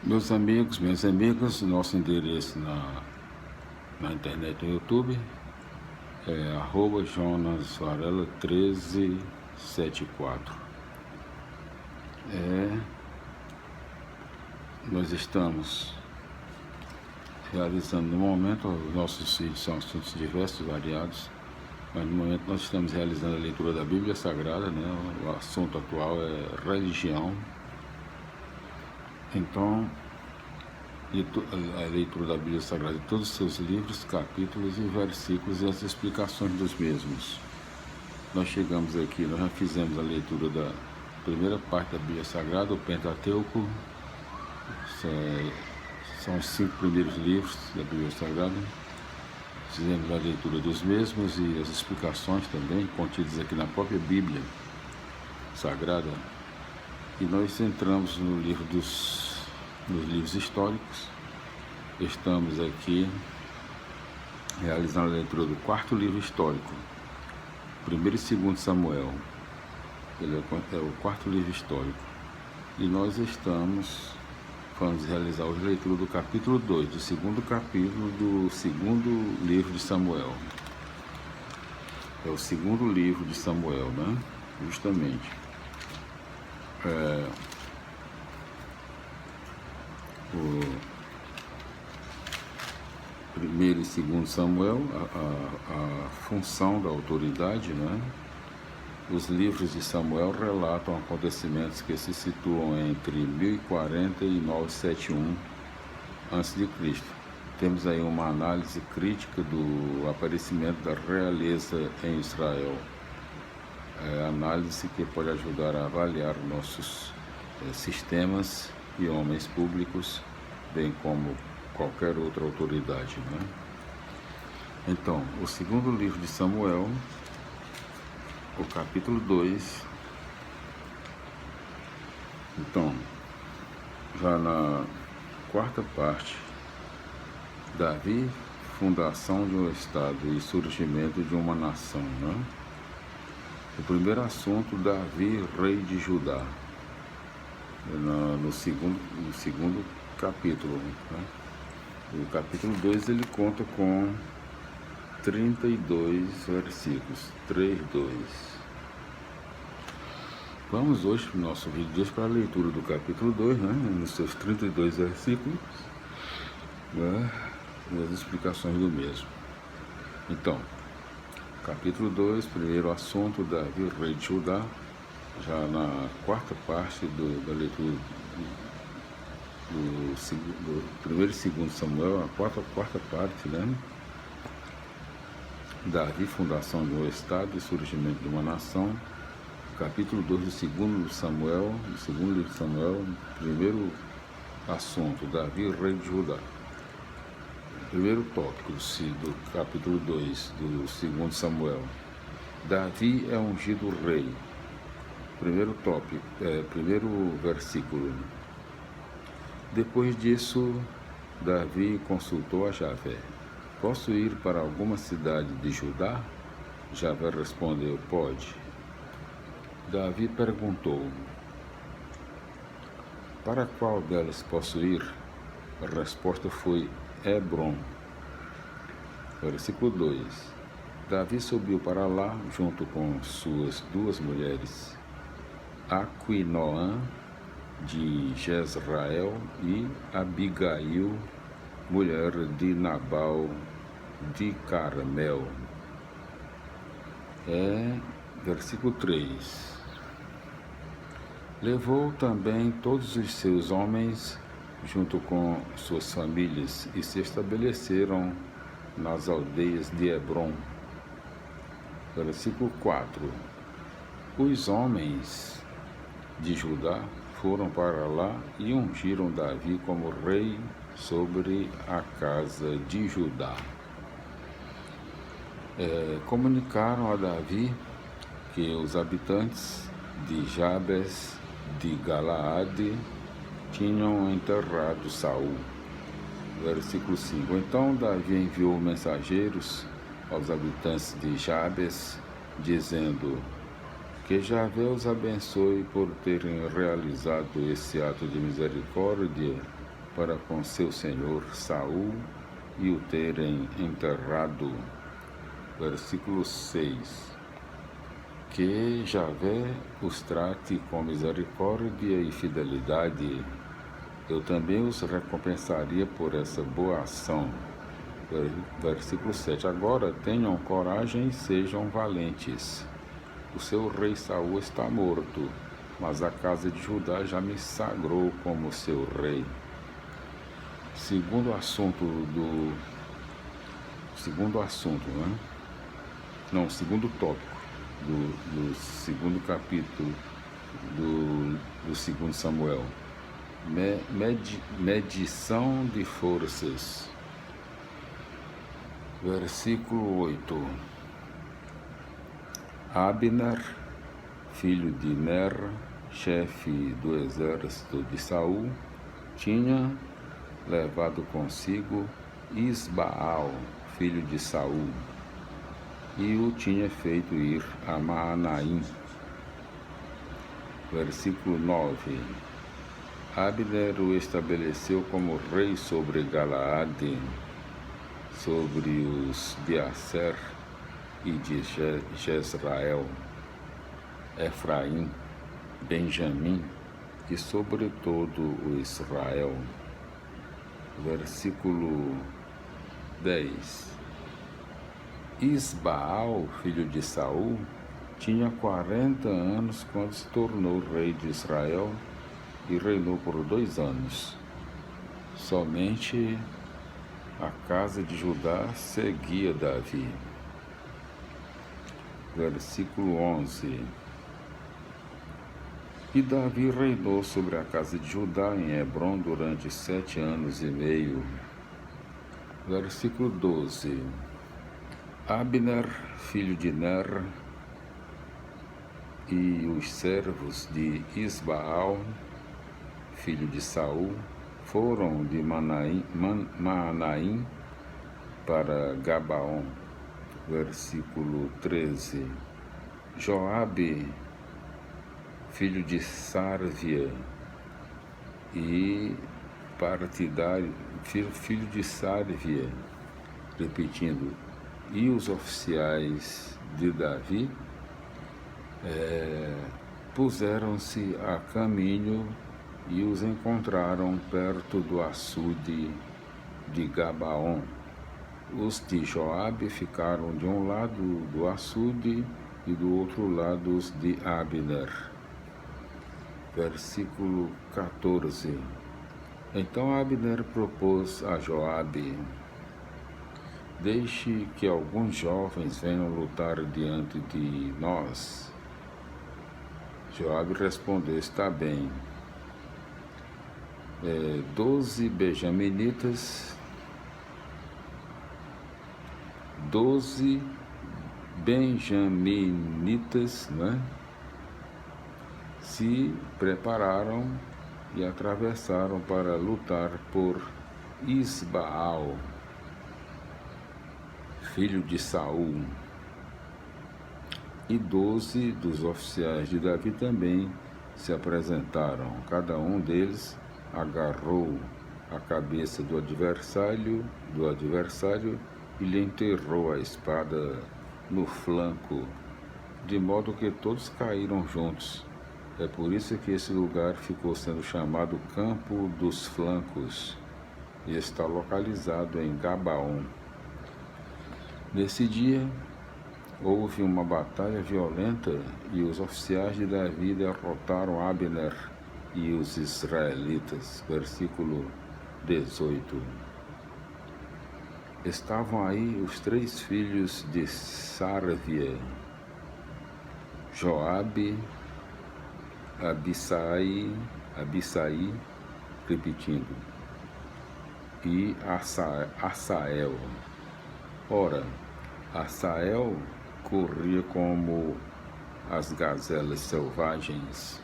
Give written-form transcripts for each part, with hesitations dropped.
Meus amigos, minhas amigas, nosso endereço na internet no YouTube é @jonasvarela1374. Nós estamos realizando no momento, os nossos vídeos são assuntos diversos, variados, mas no momento nós estamos realizando a leitura da Bíblia Sagrada, né? O assunto atual é religião. Então, a leitura da Bíblia Sagrada, de todos os seus livros, capítulos e versículos e as explicações dos mesmos. Nós chegamos aqui, nós já fizemos a leitura da primeira parte da Bíblia Sagrada, o Pentateuco, são os 5 primeiros livros da Bíblia Sagrada. Fizemos a leitura dos mesmos e as explicações também, contidas aqui na própria Bíblia Sagrada. E nós entramos no livro nos livros históricos. Estamos aqui realizando a leitura do 4º livro histórico, 1º e 2º Samuel. Ele é o 4º livro histórico. E nós vamos realizar hoje a leitura do capítulo 2, do 2º capítulo do 2º livro de Samuel. É o 2º livro de Samuel, né? Justamente. O 1º e 2º Samuel, a função da autoridade, né? Os livros de Samuel relatam acontecimentos que se situam entre 1040 e 971 a.C. Temos aí uma análise crítica do aparecimento da realeza em Israel. Análise que pode ajudar a avaliar nossos sistemas e homens públicos, bem como qualquer outra autoridade, né? Então, o 2º livro de Samuel, o capítulo 2. Então, já na 4ª parte, Davi, fundação de um estado e surgimento de uma nação, né? O primeiro assunto, Davi, rei de Judá, no segundo capítulo, né? O capítulo 2 ele conta com 32 versículos, 3:2. Vamos hoje para o nosso vídeo de hoje para a leitura do capítulo 2, né? Nos seus 32 versículos, né? E as explicações do mesmo. Então, capítulo 2, primeiro assunto, Davi, rei de Judá, já na 4ª parte da leitura do 1º e 2º Samuel, a quarta parte, né? Davi, fundação de um estado e surgimento de uma nação. Capítulo 2 do 2º Samuel, do 2º livro de Samuel, primeiro assunto, Davi, rei de Judá. Primeiro tópico do capítulo 2 do 2º Samuel. Davi é ungido rei. Primeiro tópico, primeiro versículo. Depois disso, Davi consultou a Javé. Posso ir para alguma cidade de Judá? Javé respondeu, pode. Davi perguntou, para qual delas posso ir? A resposta foi, Hebron. Versículo 2. Davi subiu para lá, junto com suas 2 mulheres, Aquinoã, de Jezrael, e Abigail, mulher de Nabal, de Carmel. Versículo 3. Levou também todos os seus homens, junto com suas famílias, e se estabeleceram nas aldeias de Hebron. Versículo 4. Os homens de Judá foram para lá e ungiram Davi como rei sobre a casa de Judá. Comunicaram a Davi que os habitantes de Jabes de Galaade tinham enterrado Saul. Versículo 5. Então Davi enviou mensageiros aos habitantes de Jabes, dizendo, que Javé os abençoe por terem realizado esse ato de misericórdia para com seu senhor Saul e o terem enterrado. Versículo 6. Que Javé os trate com misericórdia e fidelidade, eu também os recompensaria por essa boa ação. Versículo 7. Agora tenham coragem e sejam valentes. O seu rei Saul está morto, mas a casa de Judá já me sagrou como seu rei. Segundo assunto, né? Não, segundo tópico do segundo capítulo do segundo Samuel. Medição de forças. Versículo 8. Abner, filho de Ner, chefe do exército de Saul, tinha levado consigo Isbaal, filho de Saul, e o tinha feito ir a Maanaim. Versículo 9. Abner o estabeleceu como rei sobre Galaade, sobre os de Aser e de Jezrael, Efraim, Benjamim e sobre todo o Israel. Versículo 10. Isbaal, filho de Saul, tinha 40 anos quando se tornou rei de Israel e reinou por 2 anos. Somente a casa de Judá seguia Davi. Versículo 11. E Davi reinou sobre a casa de Judá em Hebrom durante 7 anos e meio. Versículo 12. Abner, filho de Ner, e os servos de Isbaal, filho de Saul, foram de Maanaim para Gabaon. Versículo 13. Joabe, filho de Sárvia, e partidário, filho de Sárvia, repetindo, e os oficiais de Davi puseram-se a caminho e os encontraram perto do açude de Gabaon. Os de Joabe ficaram de um lado do açude e do outro lado os de Abner. Versículo 14. Então Abner propôs a Joabe: deixe que alguns jovens venham lutar diante de nós. Joabe respondeu: está bem. 12 benjaminitas, né, se prepararam e atravessaram para lutar por Isbaal, filho de Saul. E 12 dos oficiais de Davi também se apresentaram. Cada um deles agarrou a cabeça do adversário e lhe enterrou a espada no flanco, de modo que todos caíram juntos. É por isso que esse lugar ficou sendo chamado Campo dos Flancos e está localizado em Gabaon. Nesse dia, houve uma batalha violenta e os oficiais de Davi derrotaram Abner e os israelitas. Versículo 18. Estavam aí os 3 filhos de Sárvia, Joabe, Abissai, repetindo, e Asael. Ora, Asael corria como as gazelas selvagens.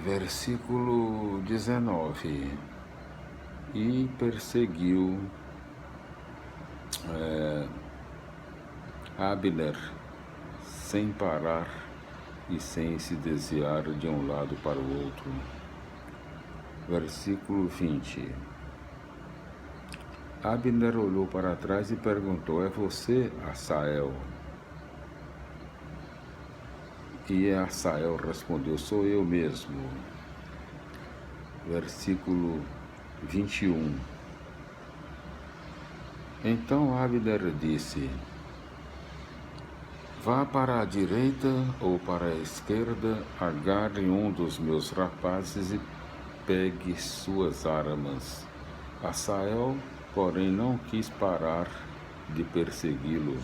Versículo 19. E perseguiu Abner sem parar e sem se desviar de um lado para o outro. Versículo 20. Abner olhou para trás e perguntou: é você, Asael? E Asael respondeu: sou eu mesmo. Versículo 21. Então Abner disse: vá para a direita ou para a esquerda, agarre um dos meus rapazes e pegue suas armas. Asael, porém, não quis parar de persegui-lo.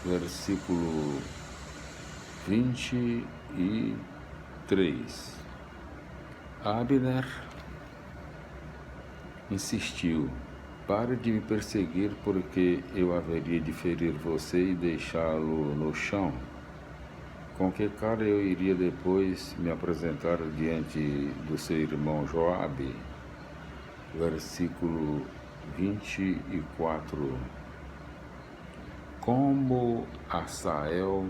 Versículo 23. Abner insistiu: pare de me perseguir, porque eu haveria de ferir você e deixá-lo no chão. Com que cara eu iria depois me apresentar diante do seu irmão Joabe? Versículo 24. Como Asael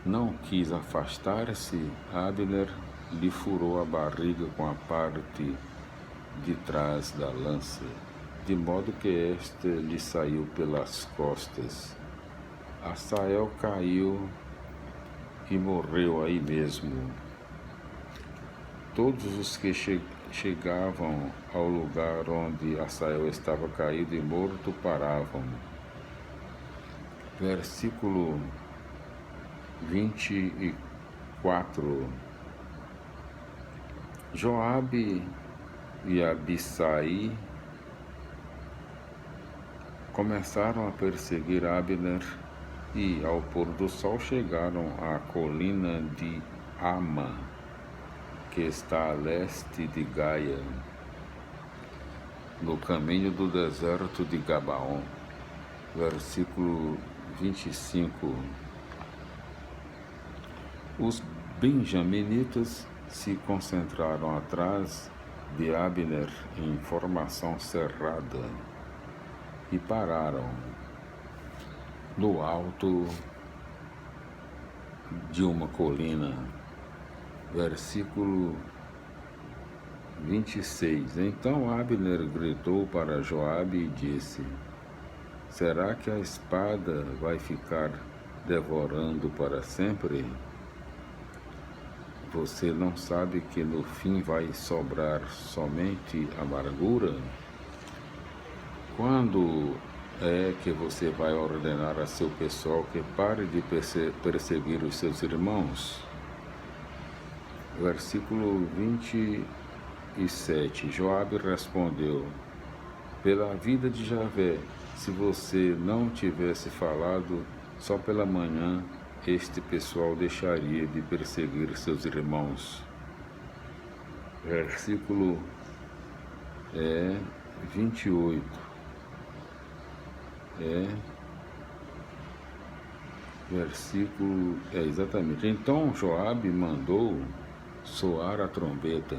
não quis afastar-se, Abner lhe furou a barriga com a parte de trás da lança, de modo que esta lhe saiu pelas costas. Asael caiu e morreu aí mesmo. Todos os que chegavam ao lugar onde Asael estava caído e morto paravam. Versículo 24. Joabe e Abissai começaram a perseguir Abner e, ao pôr do sol, chegaram à colina de Ama, que está a leste de Gaia, no caminho do deserto de Gabaon. Versículo 25. Os benjaminitas se concentraram atrás de Abner em formação cerrada e pararam no alto de uma colina. Versículo 26. Então Abner gritou para Joabe e disse: será que a espada vai ficar devorando para sempre? Você não sabe que no fim vai sobrar somente amargura? Quando é que você vai ordenar a seu pessoal que pare de perseguir os seus irmãos? Versículo 27. Joabe respondeu: pela vida de Javé, se você não tivesse falado, só pela manhã este pessoal deixaria de perseguir seus irmãos. Versículo 28. Exatamente. Então Joabe mandou soar a trombeta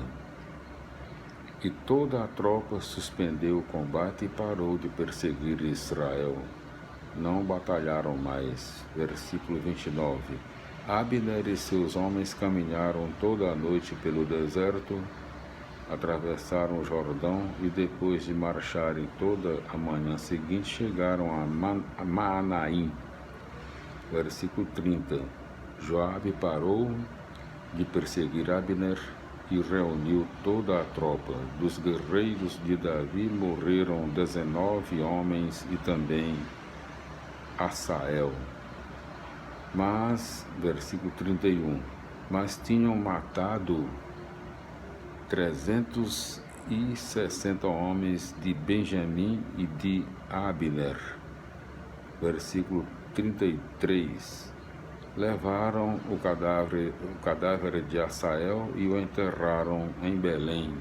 e toda a tropa suspendeu o combate e parou de perseguir Israel. Não batalharam mais. Versículo 29. Abner e seus homens caminharam toda a noite pelo deserto, atravessaram o Jordão e depois de marcharem toda a manhã seguinte chegaram a Maanaim. Versículo 30. Joabe parou de perseguir Abner e reuniu toda a tropa. Dos guerreiros de Davi morreram 19 homens e também Asael. Mas, versículo 31, mas tinham matado 360 homens de Benjamim e de Abner. Versículo 33, levaram o cadáver de Asael e o enterraram em Belém,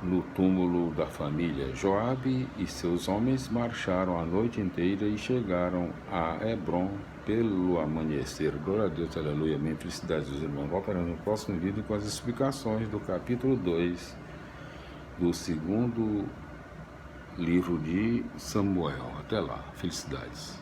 no túmulo da família. Joabe e seus homens marcharam a noite inteira e chegaram a Hebron pelo amanhecer. Glória a Deus, aleluia, amém. Felicidades, meus irmãos. Voltaremos no próximo vídeo com as explicações do capítulo 2 do segundo livro de Samuel. Até lá, felicidades.